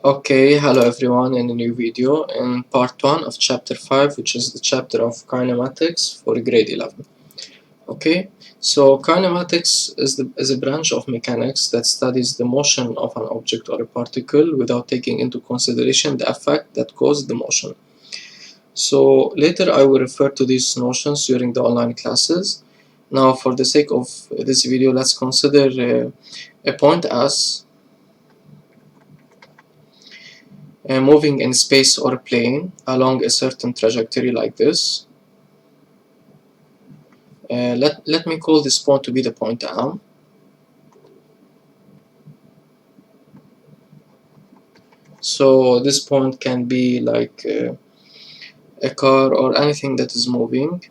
Okay, hello everyone in a new video in part 1 of chapter 5, which is the chapter of kinematics for grade 11. Okay, so kinematics is a branch of mechanics that studies the motion of an object or a particle without taking into consideration the effect that caused the motion. So later I will refer to these notions during the online classes. Now for the sake of this video, let's consider a point as moving in space or plane along a certain trajectory like this. Let me call this point to be the point M. So this point can be like a car or anything that is moving.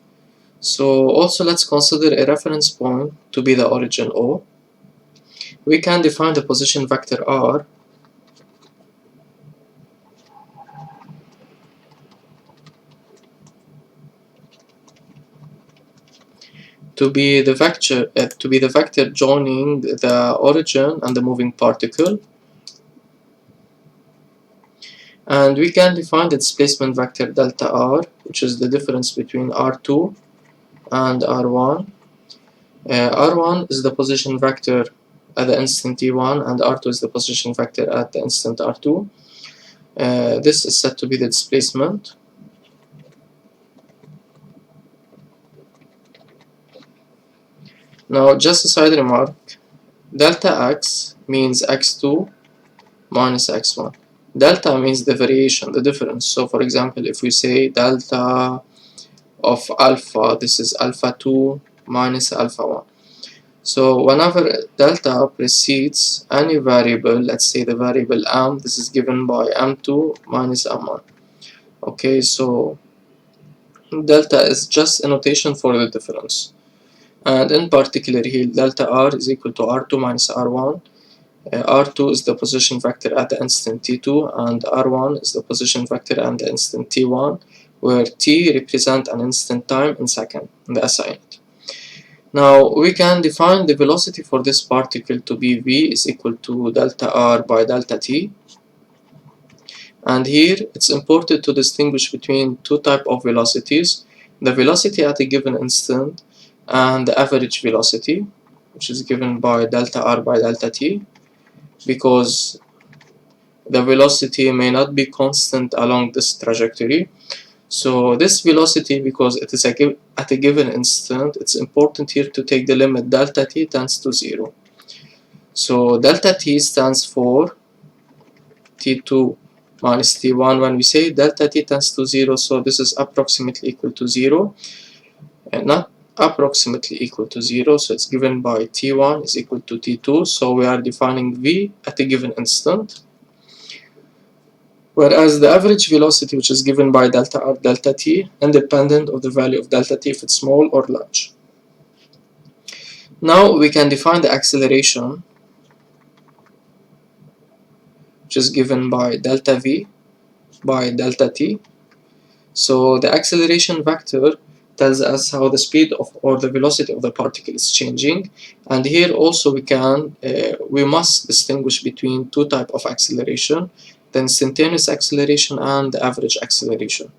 So also let's consider a reference point to be the origin O. We can define the position vector R to be the vector joining the origin and the moving particle, and we can define the displacement vector delta R, which is the difference between R2 and R1. R1 is the position vector at the instant t1 and R2 is the position vector at the instant R2. This is said to be the displacement. Now just a side remark, delta x means x2 minus x1. Delta means the variation, the difference. So for example, if we say delta of alpha, this is alpha 2 minus alpha 1. So whenever delta precedes any variable, let's say the variable m, this is given by m2 minus m1. Okay, so delta is just a notation for the difference. And in particular here, delta r is equal to r2 minus r1. R2 is the position vector at the instant t2 and r1 is the position vector at the instant t1, where t represent an instant time in second in the SI unit. Now we can define the velocity for this particle to be v is equal to delta r by delta t, and here it's important to distinguish between two types of velocities: the velocity at a given instant and the average velocity, which is given by delta r by delta t, because the velocity may not be constant along this trajectory. So this velocity, because it is at a given instant, it's important here to take the limit delta t tends to 0. So delta t stands for t2 minus t1 when we say delta t tends to 0, so this is approximately equal to 0, and not approximately equal to 0, so it's given by t1 is equal to t2, so we are defining v at a given instant. Whereas the average velocity, which is given by delta r delta t, independent of the value of delta t if it's small or large. Now we can define the acceleration, which is given by delta v by delta t. So the acceleration vector tells us how the speed of or the velocity of the particle is changing, and here also we must distinguish between two types of acceleration: the instantaneous acceleration and the average acceleration,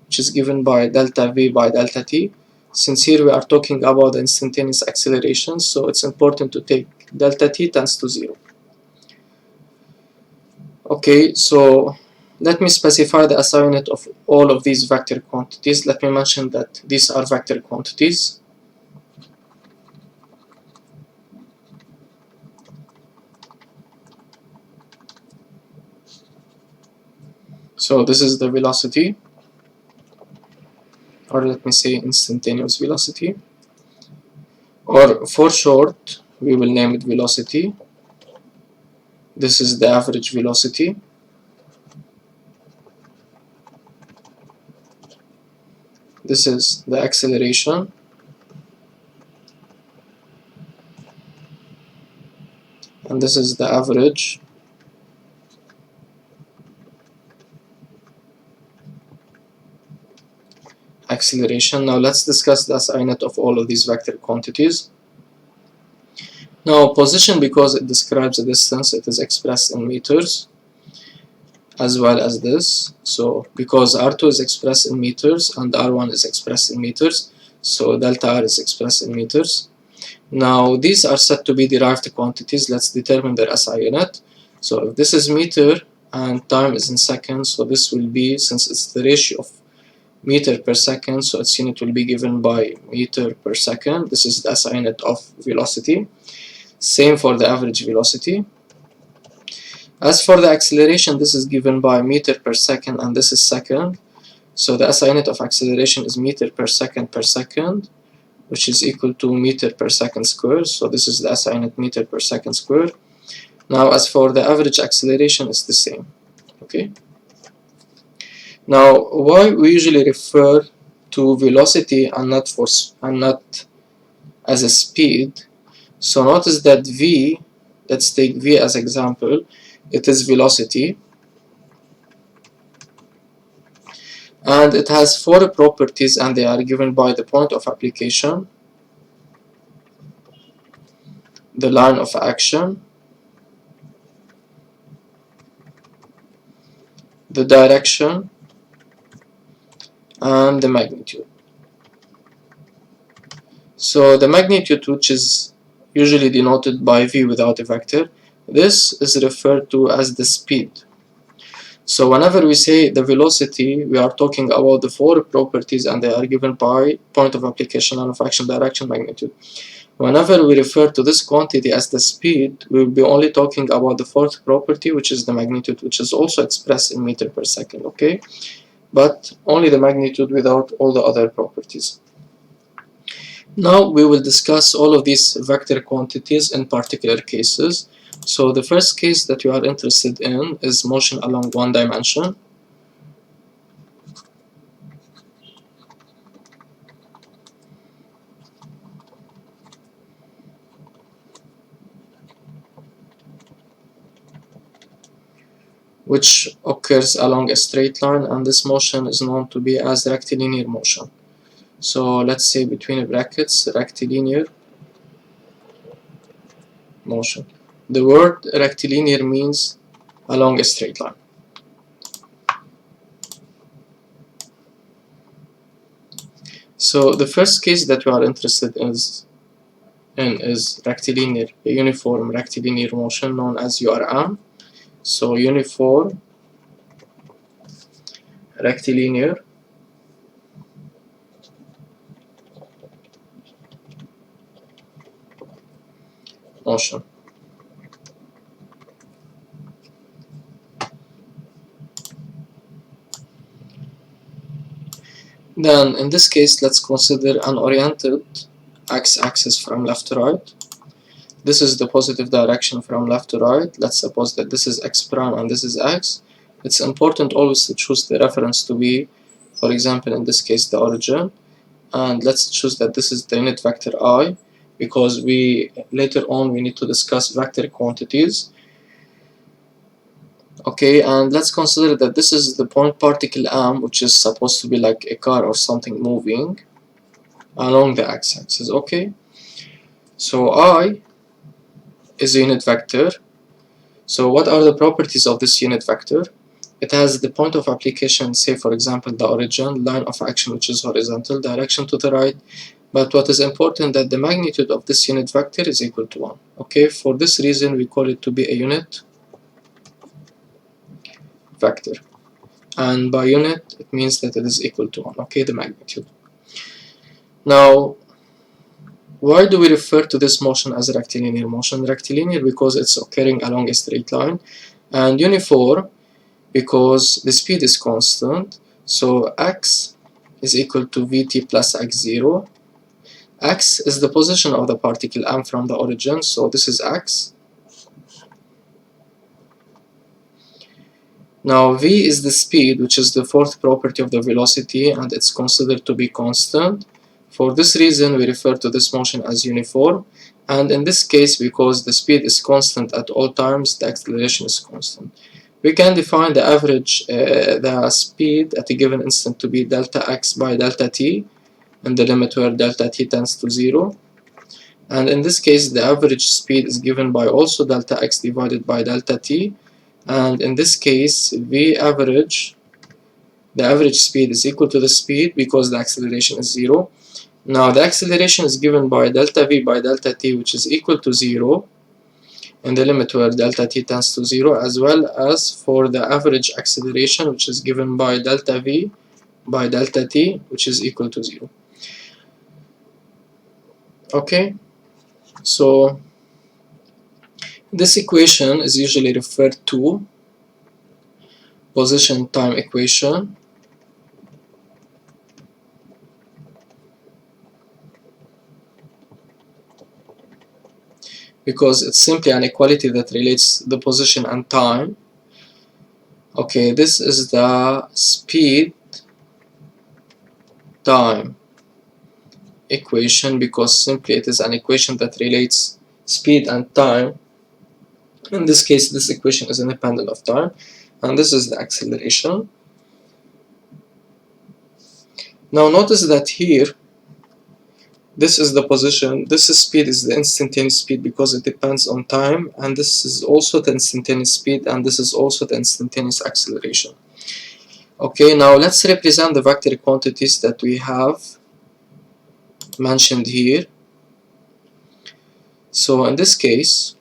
which is given by delta v by delta t. Since here we are talking about the instantaneous acceleration, so it's important to take delta t tends to 0. Okay, so let me specify the SI unit of all of these vector quantities. Let me mention that these are vector quantities. So this is the velocity, or let me say instantaneous velocity, or for short we will name it velocity. This is the average velocity. This is the acceleration. And this is the average. Acceleration. Now let's discuss the SI unit of all of these vector quantities. Now position, because it describes a distance, it is expressed in meters as well as this. So because R2 is expressed in meters and R1 is expressed in meters, so delta R is expressed in meters. Now these are said to be derived quantities. Let's determine their SI unit. So if this is meter and time is in seconds, so this will be, since it's the ratio of meter per second, so its unit will be given by meter per second. This is the SI unit of velocity. Same for the average velocity. As for the acceleration, this is given by meter per second and this is second. So the SI unit of acceleration is meter per second, which is equal to meter per second square. So this is the SI unit, meter per second square. Now as for the average acceleration, it's the same. Okay. Now why we usually refer to velocity and not force and not as a speed? So notice that v, let's take v as example, it is velocity and it has four properties and they are given by the point of application, the line of action, the direction, and the magnitude. So the magnitude, which is usually denoted by v without a vector, this is referred to as the speed. So whenever we say the velocity, we are talking about the four properties and they are given by point of application, line of action, direction, magnitude. Whenever we refer to this quantity as the speed, we will be only talking about the fourth property, which is the magnitude, which is also expressed in meter per second, okay? But only the magnitude without all the other properties. Now we will discuss all of these vector quantities in particular cases. So the first case that you are interested in is motion along one dimension. Which occurs along a straight line, and this motion is known to be as rectilinear motion. So let's say between brackets, rectilinear motion. The word rectilinear means along a straight line. So the first case that we are interested in is rectilinear, a uniform rectilinear motion known as URM. So uniform rectilinear motion. Then in this case, let's consider an oriented x-axis from left to right. This is the positive direction from left to right. Let's suppose that this is x prime and this is x. It's important always to choose the reference to be, for example, in this case, the origin. And let's choose that this is the unit vector I, because later on we need to discuss vector quantities. Okay, and let's consider that this is the point particle m, which is supposed to be like a car or something moving along the x-axis. Okay, so I is a unit vector. So what are the properties of this unit vector? It has the point of application, say for example the origin, line of action which is horizontal, direction to the right, but what is important that the magnitude of this unit vector is equal to 1. Okay, for this reason we call it to be a unit vector, and by unit it means that it is equal to 1, okay, the magnitude. Now why do we refer to this motion as rectilinear motion? Rectilinear because it's occurring along a straight line, and uniform because the speed is constant. So x is equal to vt plus x0. X is the position of the particle m from the origin, so this is x. Now v is the speed, which is the fourth property of the velocity, and it's considered to be constant. For this reason we refer to this motion as uniform, and in this case, because the speed is constant at all times, the acceleration is constant. We can define the average, the speed at a given instant to be delta x by delta t, in the limit where delta t tends to 0. and in this case the average speed is given by also delta x divided by delta t, and in this case v average, the average speed is equal to the speed because the acceleration is 0. Now the acceleration is given by delta v by delta t, which is equal to 0 in the limit where delta t tends to 0, as well as for the average acceleration, which is given by delta v by delta t, which is equal to 0. Okay, so this equation is usually referred to position time equation, because it's simply an equality that relates the position and time. Okay, this is the speed time equation because simply it is an equation that relates speed and time. In this case, this equation is independent of time, and this is the acceleration. Now notice that here, this is the position, this speed is the instantaneous speed because it depends on time, and this is also the instantaneous speed, and this is also the instantaneous acceleration. Okay, now let's represent the vector quantities that we have mentioned here. So in this case,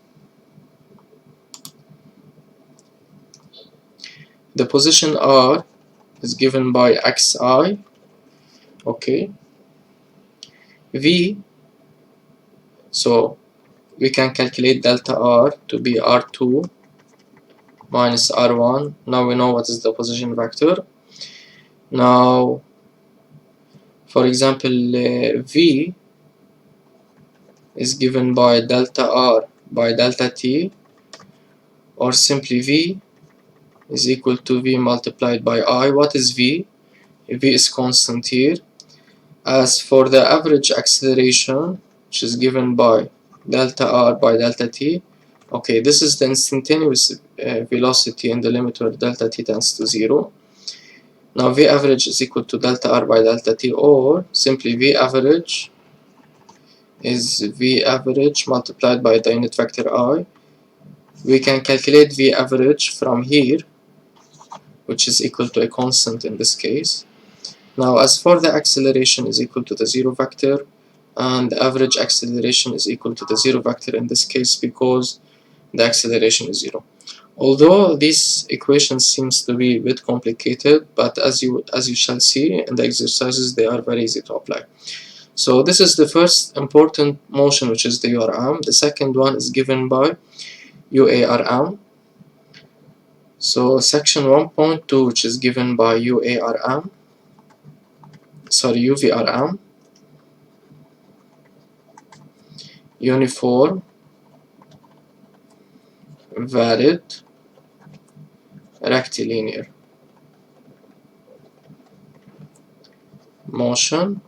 the position r is given by xi. Okay, v, so we can calculate delta r to be r2 minus r1. Now we know what is the position vector. Now for example, v is given by delta r by delta t, or simply v is equal to v multiplied by I. What is v? V is constant here. As for the average acceleration, which is given by delta r by delta t, okay, this is the instantaneous velocity in the limit where delta t tends to 0. Now v average is equal to delta r by delta t, or simply v average is v average multiplied by the unit vector I. We can calculate v average from here, which is equal to a constant in this case. Now as for the acceleration is equal to the 0 vector, and the average acceleration is equal to the 0 vector in this case because the acceleration is 0. Although this equation seems to be a bit complicated, but as you shall see in the exercises, they are very easy to apply. So this is the first important motion, which is the URM. The second one is given by UARM. So section 1.2, which is given by UVRM, uniform varied rectilinear motion.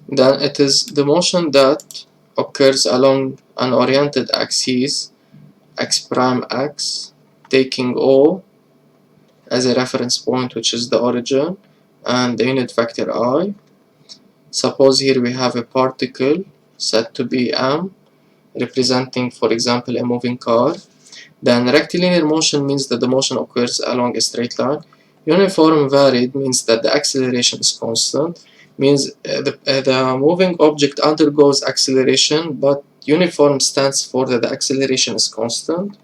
Then it is the motion that occurs along an oriented axis, x prime x, taking O as a reference point, which is the origin, and the unit vector I. Suppose here we have a particle said to be m, representing, for example, a moving car. Then rectilinear motion means that the motion occurs along a straight line. Uniform varied means that the acceleration is constant, means the moving object undergoes acceleration, but uniform stands for that the acceleration is constant.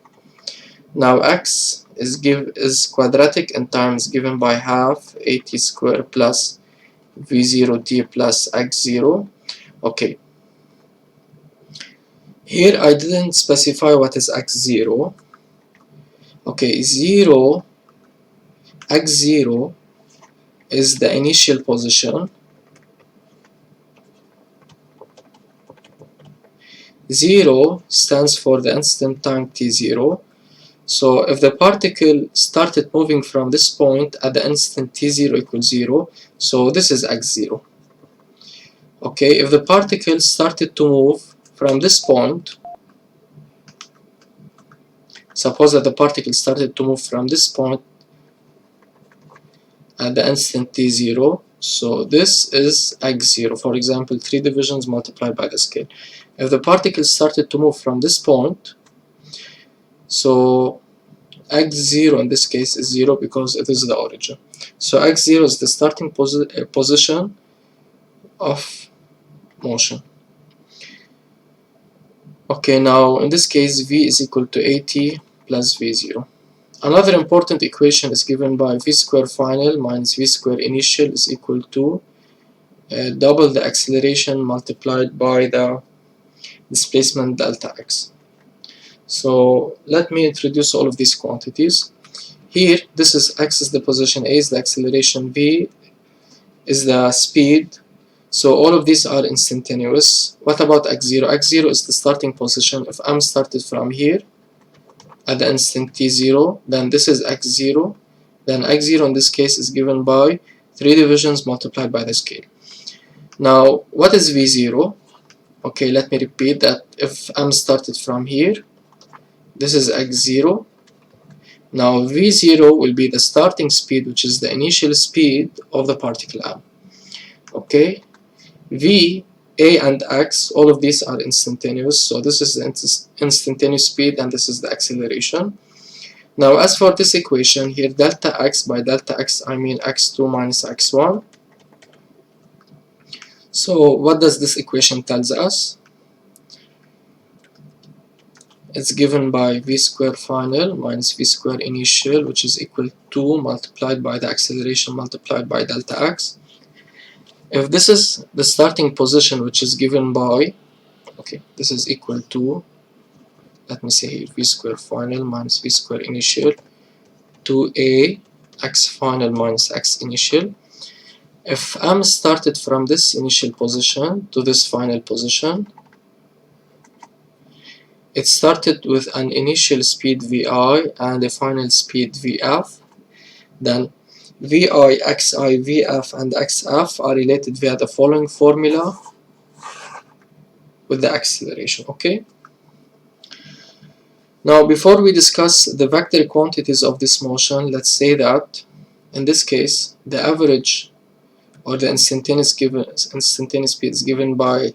Now x is quadratic and time is given by half at squared plus v0t plus x0. Okay, here I didn't specify what is x0. Okay, x0 is the initial position. 0 stands for the instant time t0. So if the particle started moving from this point at the instant t0 equals 0, so this is x0. Okay, if the particle started to move from this point, suppose that the particle started to move from this point at the instant t0. So this is x0. For example, 3 divisions multiplied by the scale. If the particle started to move from this point, so x0 in this case is 0 because it is the origin. So x0 is the starting position of motion. Okay, now in this case v is equal to at plus v0. Another important equation is given by v square final minus v square initial is equal to double the acceleration multiplied by the displacement delta x. So let me introduce all of these quantities. Here, this is x is the position, a is the acceleration, v is the speed. So all of these are instantaneous. What about x0? x0 is the starting position. If m started from here at the instant t0, then this is x0. Then x0 in this case is given by 3 divisions multiplied by the scale. Now, what is v0? Okay, let me repeat that. If m started from here, this is x0. Now v0 will be the starting speed, which is the initial speed of the particle m. Okay, v, a, and x, all of these are instantaneous. So this is the instantaneous speed and this is the acceleration. Now as for this equation here, delta x, by delta x I mean x2 minus x1. So what does this equation tells us? It's given by v square final minus v square initial, which is equal to multiplied by the acceleration multiplied by delta x. If this is the starting position, which is given by, okay, this is equal to, let me say here, v square final minus v square initial to a x final minus x initial. If m started from this initial position to this final position, it started with an initial speed vi and a final speed vf. Then vi, xi, vf, and xf are related via the following formula with the acceleration. Okay. Now, before we discuss the vector quantities of this motion, let's say that in this case the average or the instantaneous speed is given by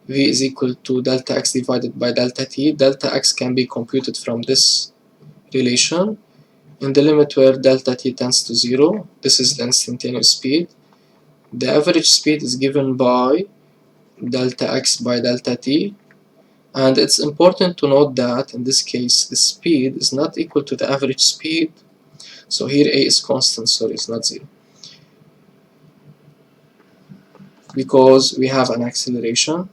v is equal to delta x divided by delta t. Delta x can be computed from this relation in the limit where delta t tends to 0. This is the instantaneous speed. The average speed is given by delta x by delta t, and it's important to note that in this case the speed is not equal to the average speed. So here a is constant, sorry, it's not 0, because we have an acceleration.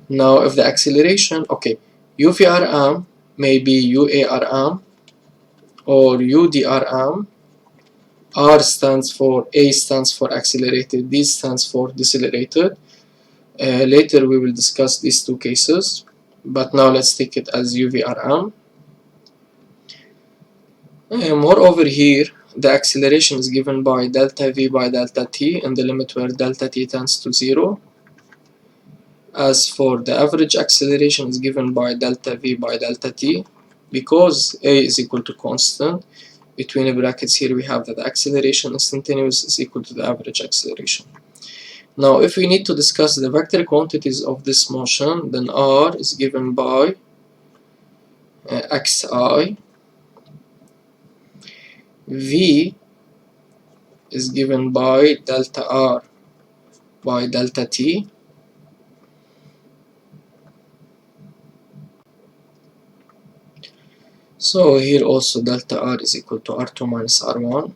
Now if the acceleration, okay, UVRM may be UARM or UDRM. R stands for, A stands for accelerated, D stands for decelerated. Later we will discuss these two cases, but now let's take it as UVRM. Moreover here, the acceleration is given by delta V by delta T in the limit where delta T tends to 0. As for the average acceleration is given by delta V by delta T, because A is equal to constant. Between the brackets here we have that the acceleration instantaneous is equal to the average acceleration. Now if we need to discuss the vector quantities of this motion, then R is given by xi, V is given by delta R by delta T, so here also delta R is equal to R2 minus R1.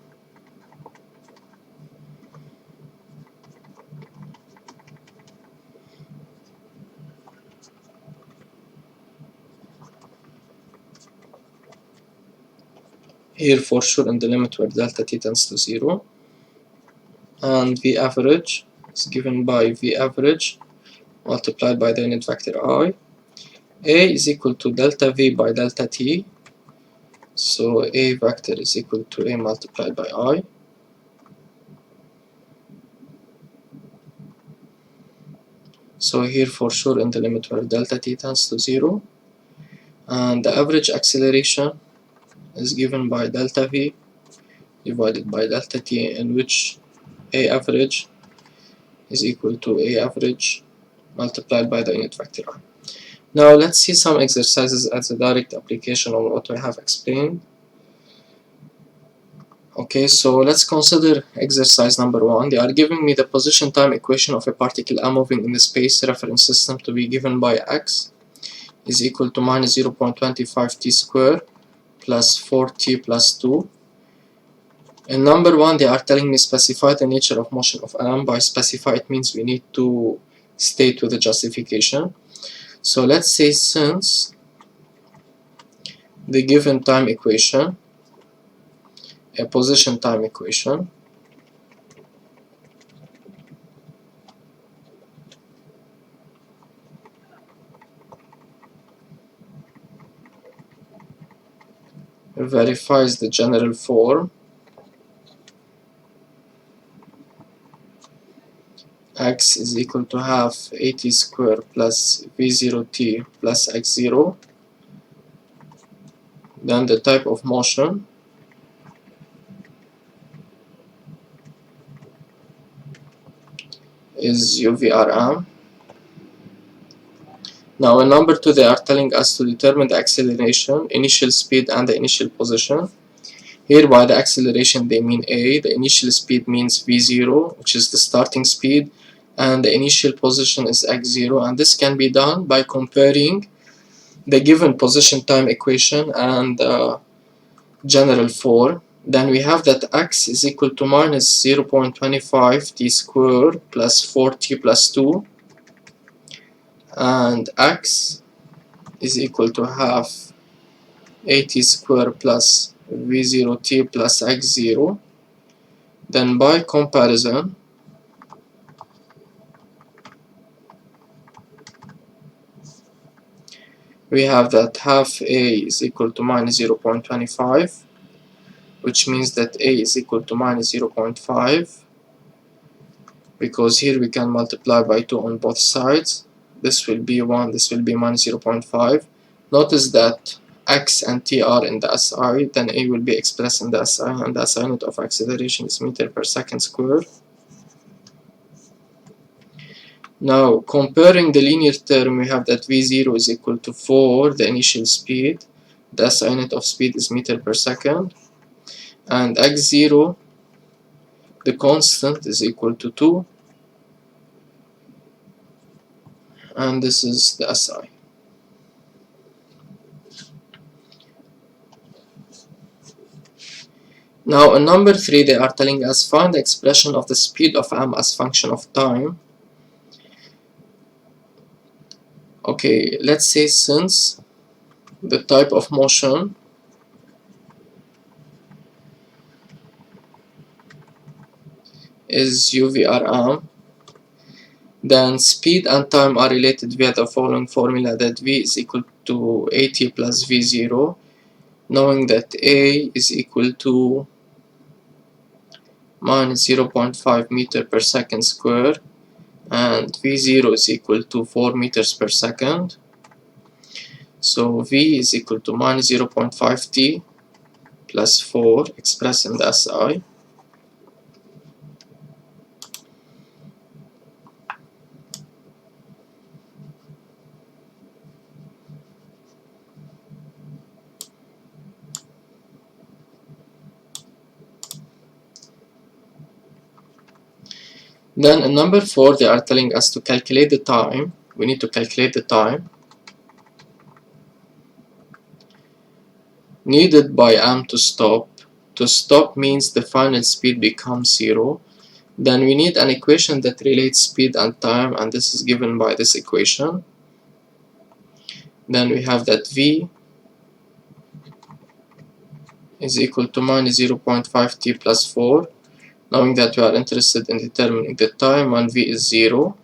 Here for sure in the limit where delta T tends to 0. And V average is given by V average multiplied by the unit vector I. A is equal to delta V by delta T. So A vector is equal to A multiplied by I. So here for sure in the limit where delta T tends to 0. And the average acceleration is given by delta V divided by delta t, in which A average is equal to A average multiplied by the unit vector I. Now let's see some exercises as a direct application of what we have explained. Okay, so let's consider exercise number 1. They are giving me the position time equation of a particle M moving in the space reference system to be given by x is equal to minus 0.25 t squared plus 4t plus 2. In number 1, they are telling me specify the nature of motion of M. By specify, it means we need to state with the justification. So let's say since the given time equation, a position time equation, verifies the general form x is equal to half at squared plus v0t plus x0, then the type of motion is UVRM. Now in number 2, they are telling us to determine the acceleration, initial speed, and the initial position. Here by the acceleration they mean A, the initial speed means v0, which is the starting speed, and the initial position is x0, and this can be done by comparing the given position time equation and general form. Then we have that x is equal to minus 0.25 t squared plus 4t plus 2, and x is equal to half at squared plus v0t plus x0. Then by comparison, we have that half a is equal to minus 0.25, which means that a is equal to minus 0.5, because here we can multiply by 2 on both sides. This will be 1, this will be minus 0.5. Notice that x and t are in the SI, then a will be expressed in the SI, and the SI unit of acceleration is meter per second squared. Now comparing the linear term, we have that v0 is equal to 4, the initial speed, the SI unit of speed is meter per second, and x0, the constant, is equal to 2, and this is the SI. Now in number 3, they are telling us find the expression of the speed of M as function of time. Okay, let's say since the type of motion is UVRM, then speed and time are related via the following formula, that V is equal to AT plus V0, knowing that A is equal to minus 0.5 meter per second squared and V0 is equal to 4 meters per second. So V is equal to minus 0.5 t plus 4 expressed in the SI. Then in number 4, they are telling us to calculate the time. We need to calculate the time needed by M to stop. To stop means the final speed becomes 0. Then we need an equation that relates speed and time, and this is given by this equation. Then we have that V is equal to minus 0.5 t plus 4, knowing that we are interested in determining the time when V is 0.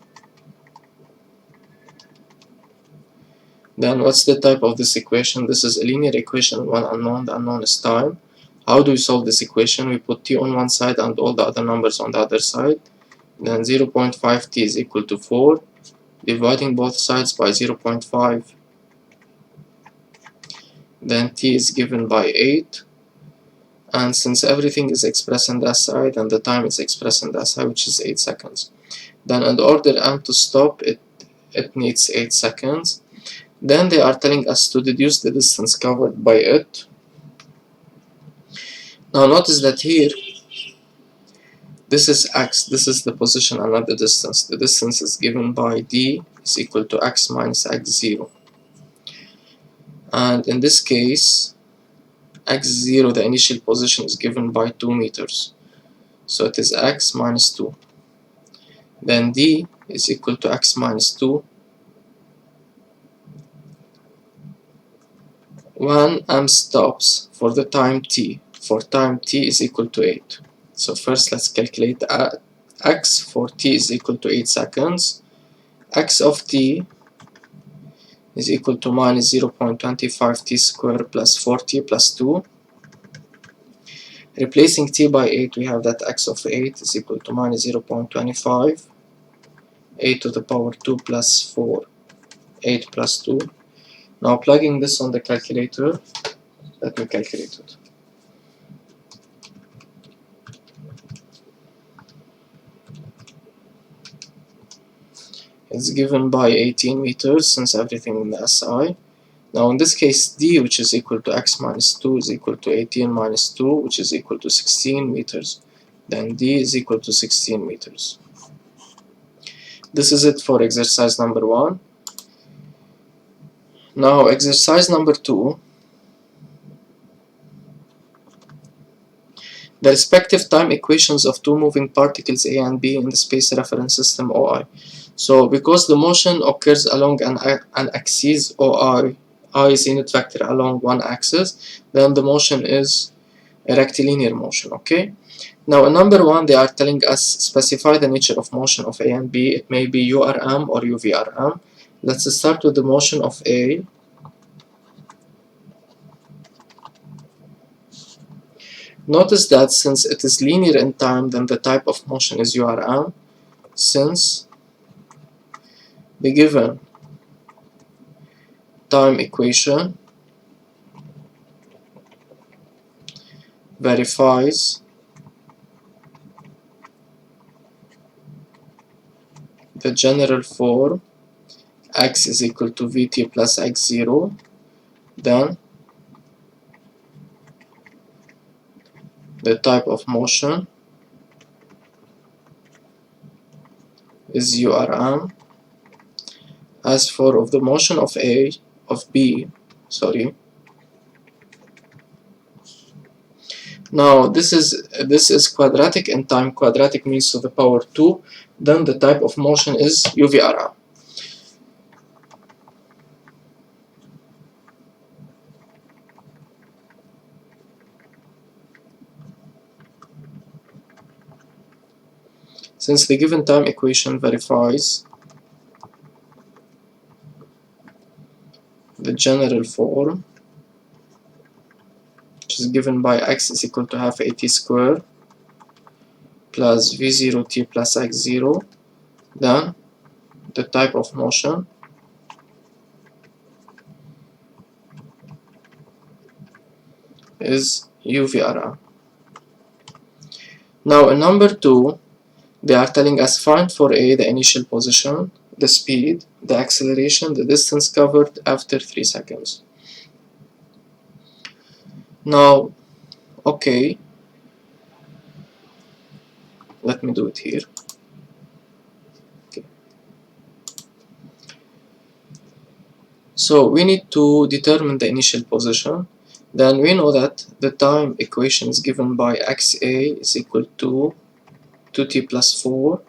Then what's the type of this equation? This is a linear equation, one unknown, the unknown is time. How do we solve this equation? We put t on one side and all the other numbers on the other side. Then 0.5 t is equal to 4, dividing both sides by 0.5. Then t is given by 8. and since everything is expressed in the SI, then the time is expressed in the SI, which is 8 seconds. Then in order M to stop, it needs 8 seconds. Then they are telling us to deduce the distance covered by it. Now notice that here, this is x, this is the position and not the distance. The distance is given by d is equal to x minus x0. And in this case, x0, the initial position, is given by 2 meters. So it is x minus 2. Then d is equal to x minus 2 when m stops for the time t. For time t is equal to 8. So first let's calculate x for t is equal to 8 seconds. X of t is equal to minus 0.25 t squared plus 4t plus 2. Replacing t by 8, we have that x of 8 is equal to minus 0.25, 8 to the power 2 plus 4, 8 plus 2. Now plugging this on the calculator, let me calculate it. It's given by 18 meters since everything in the SI. Now in this case, d, which is equal to x minus 2, is equal to 18 minus 2, which is equal to 16 meters. Then d is equal to 16 meters. This is it for exercise number 1. Now exercise number 2. The respective time equations of two moving particles A and B in the space reference system OI. So because the motion occurs along an axis OI, I is unit vector along one axis, then the motion is a rectilinear motion, okay? Now in number 1, they are telling us specify the nature of motion of A and B. It may be URM or UVRM. Let's start with the motion of A. Notice that since it is linear in time, then the type of motion is URM, since the given time equation verifies the general form x is equal to vt plus x0, then the type of motion is URM. As for of the motion of B, now this is quadratic in time. Quadratic means to the power 2. Then the type of motion is UVRM. Since the given time equation verifies the general form, which is given by x is equal to half at squared plus v0t plus x0, then the type of motion is UVRM. Now in number 2, they are telling us find for A the initial position, the speed, the acceleration, the distance covered after 3 seconds. Now, okay, let me do it here. Okay. So we need to determine the initial position. Then we know that the time equation is given by xa is equal to 2t plus 4,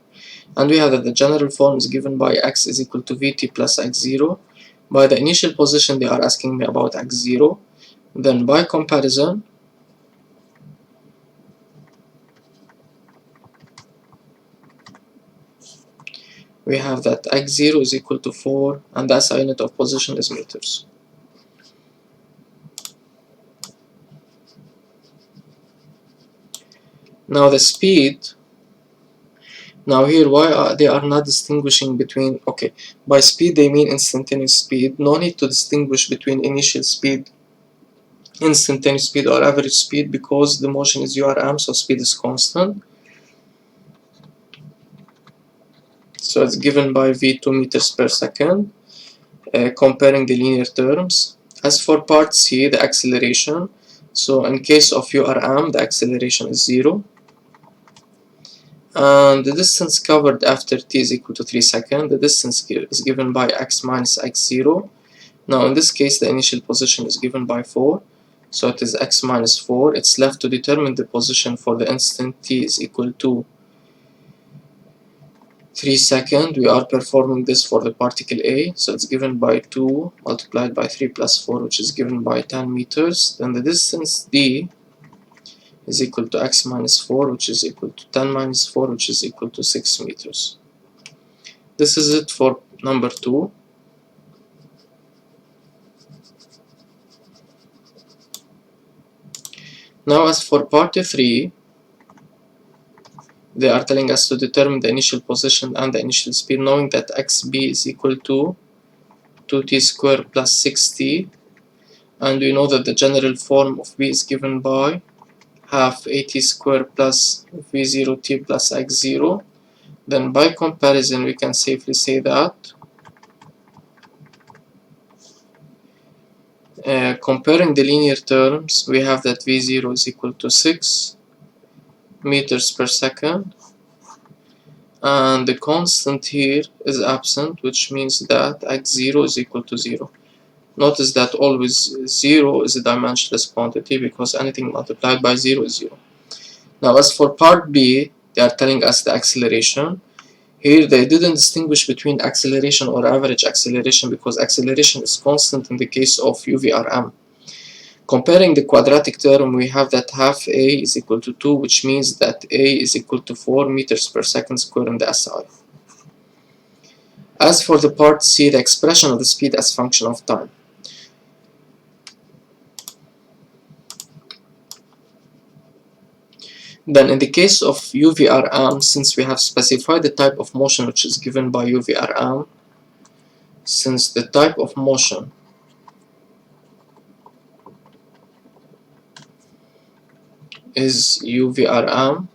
and we have that the general form is given by x is equal to vt plus x0. By the initial position, they are asking me about x0. Then by comparison, we have that x0 is equal to 4, and the SI unit of position is meters. Now the speed. Now here, why they are not distinguishing between, okay, by speed they mean instantaneous speed. No need to distinguish between initial speed instantaneous speed or average speed, because the motion is URM, so speed is constant. So it's given by v2 meters per second, comparing the linear terms. As for part C, the acceleration, so in case of URM, the acceleration is 0. And the distance covered after t is equal to 3 seconds. The distance is given by x minus x0. Now in this case, the initial position is given by 4. So it is x minus 4. It's left to determine the position for the instant t is equal to 3 seconds. We are performing this for the particle A, so it's given by 2 multiplied by 3 plus 4, which is given by 10 meters. Then the distance d is equal to x minus 4, which is equal to 10 minus 4, which is equal to 6 meters. This is it for number 2. Now as for part 3, they are telling us to determine the initial position and the initial speed, knowing that xb is equal to 2t squared plus 6t, and we know that the general form of b is given by half at squared plus v0t plus x0. Then by comparison, we can safely say that comparing the linear terms, we have that v0 is equal to 6 meters per second, and the constant here is absent, which means that x0 is equal to 0. Notice that always 0 is a dimensionless quantity, because anything multiplied by 0 is 0. Now as for part B, they are telling us the acceleration. Here they didn't distinguish between acceleration or average acceleration, because acceleration is constant in the case of UVRM. Comparing the quadratic term, we have that half a is equal to 2, which means that a is equal to 4 meters per second squared in the SI. As for the part C, the expression of the speed as function of time. Then in the case of UVRM, since we have specified the type of motion which is given by UVRM, since the type of motion is UVRM,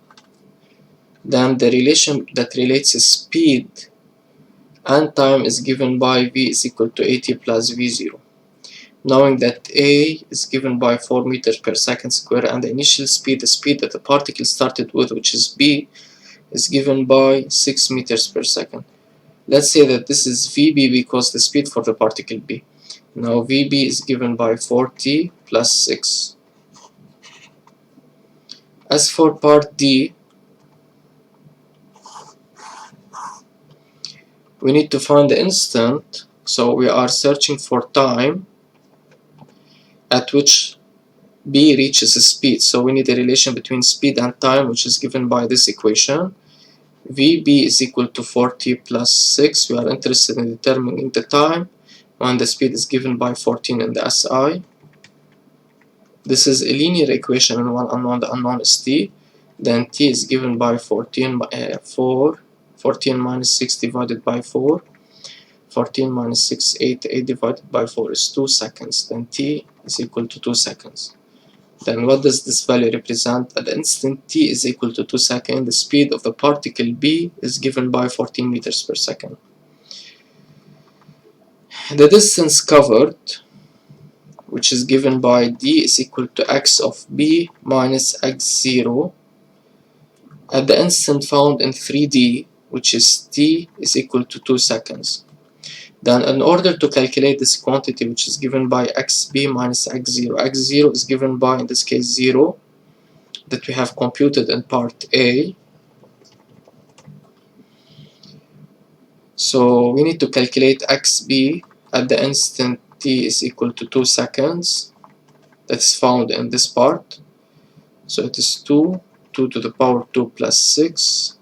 then the relation that relates speed and time is given by v is equal to at plus v0. Knowing that a is given by 4 meters per second square, and the initial speed, the speed that the particle started with, which is b, is given by 6 meters per second. Let's say that this is vb because the speed for the particle b. Now vb is given by 4t plus 6. As for part D, we need to find the instant, so we are searching for time at which b reaches speed. So we need a relation between speed and time, which is given by this equation. Vb is equal to 4t plus 6. We are interested in determining the time when the speed is given by 14 in the SI. This is a linear equation, and one unknown, the unknown is t. Then t is given by 14 minus 6 divided by 4. 14 minus 6, 8 divided by 4 is 2 seconds. Then t is equal to 2 seconds. Then what does this value represent? At the instant t is equal to 2 seconds, the speed of the particle b is given by 14 meters per second. The distance covered, which is given by d, is equal to x of b minus x0 at the instant found in 3D, which is t is equal to 2 seconds. Then in order to calculate this quantity, which is given by xb minus x0, x0 is given by, in this case, 0, that we have computed in part A. So we need to calculate xb at the instant t is equal to 2 seconds. That's found in this part. So it is 2 to the power 2 plus 6.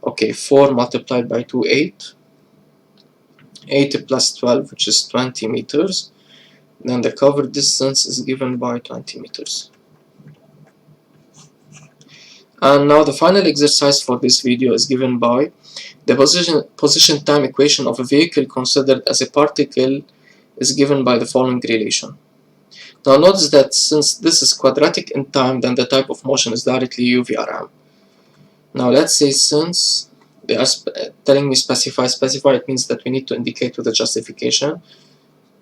Okay, 4 multiplied by 2, 8. 8 plus 12, which is 20 meters. Then the covered distance is given by 20 meters. And now the final exercise for this video is given by the position time equation of a vehicle considered as a particle is given by the following relation. Now notice that since this is quadratic in time, then the type of motion is directly UVRM. Now let's say since they are telling me specify, it means that we need to indicate with a justification.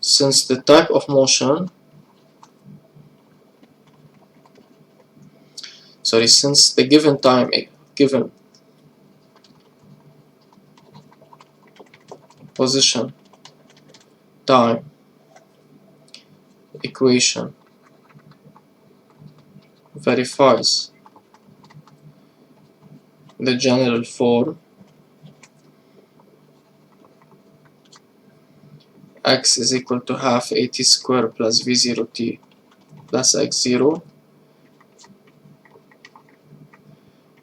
Since the type of motion, since the given time, given position time equation verifies the general form x is equal to half at square plus v0t plus x0,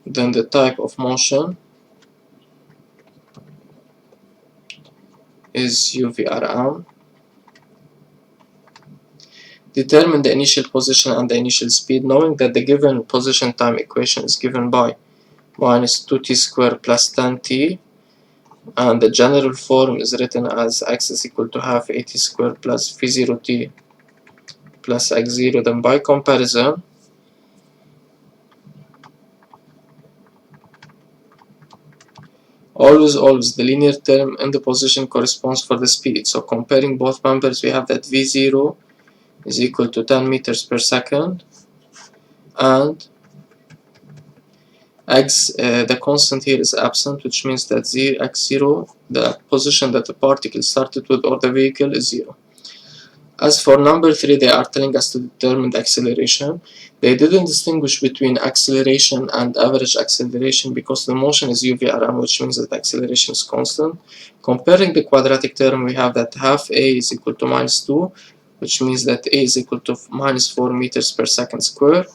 then the type of motion is UVRM. Determine the initial position and the initial speed, knowing that the given position time equation is given by minus 2t squared plus 10t, and the general form is written as x is equal to half at squared plus v0t plus x0. Then by comparison, always the linear term in the position corresponds for the speed. So comparing both members, we have that v0 is equal to 10 meters per second, and the constant here is absent, which means that x0, the position that the particle started with or the vehicle, is 0. As for number 3, they are telling us to determine the acceleration. They didn't distinguish between acceleration and average acceleration because the motion is UVRM, which means that the acceleration is constant. Comparing the quadratic term, we have that half a is equal to minus 2, which means that a is equal to minus 4 meters per second square.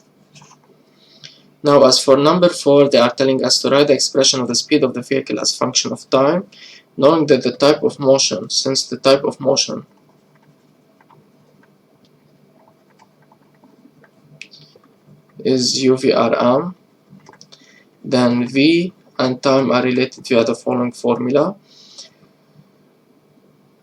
Now, as for number 4, they are telling us to write the expression of the speed of the vehicle as function of time, knowing that the type of motion, since the type of motion is UVRM, then V and time are related via the following formula.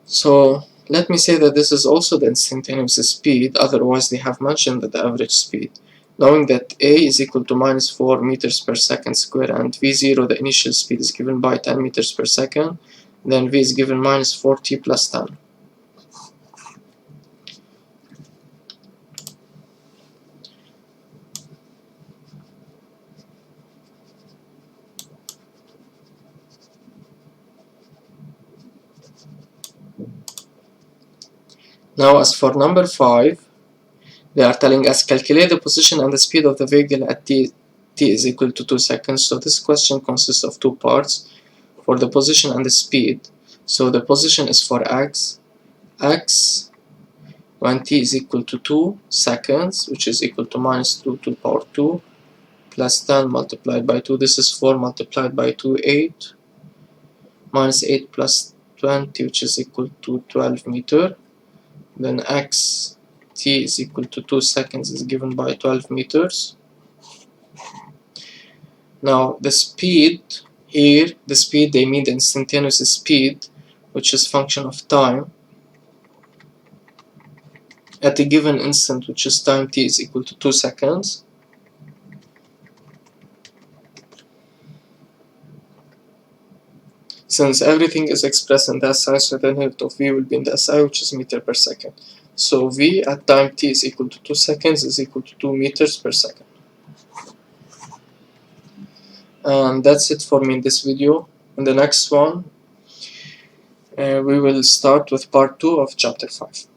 So let me say that this is also the instantaneous speed, otherwise they have mentioned the average speed. Knowing that A is equal to minus 4 meters per second square and V0, the initial speed, is given by 10 meters per second, then V is given minus 4t plus 10. Now as for number 5, they are telling us calculate the position and the speed of the vehicle at t is equal to 2 seconds. So this question consists of two parts for the position and the speed. So the position is for x when t is equal to 2 seconds, which is equal to minus 2 to the power 2 plus 10 multiplied by 2. This is 4 multiplied by 2, 8, minus 8 plus 20, which is equal to 12 meter. Then x t is equal to 2 seconds is given by 12 meters. Now the speed here, they mean the instantaneous speed, which is function of time at a given instant, which is time t is equal to 2 seconds. Since everything is expressed in the SI, so the unit of V will be in the SI, which is meter per second. So V at time t is equal to 2 seconds is equal to 2 meters per second. And that's it for me in this video. In the next one, we will start with part 2 of chapter 5.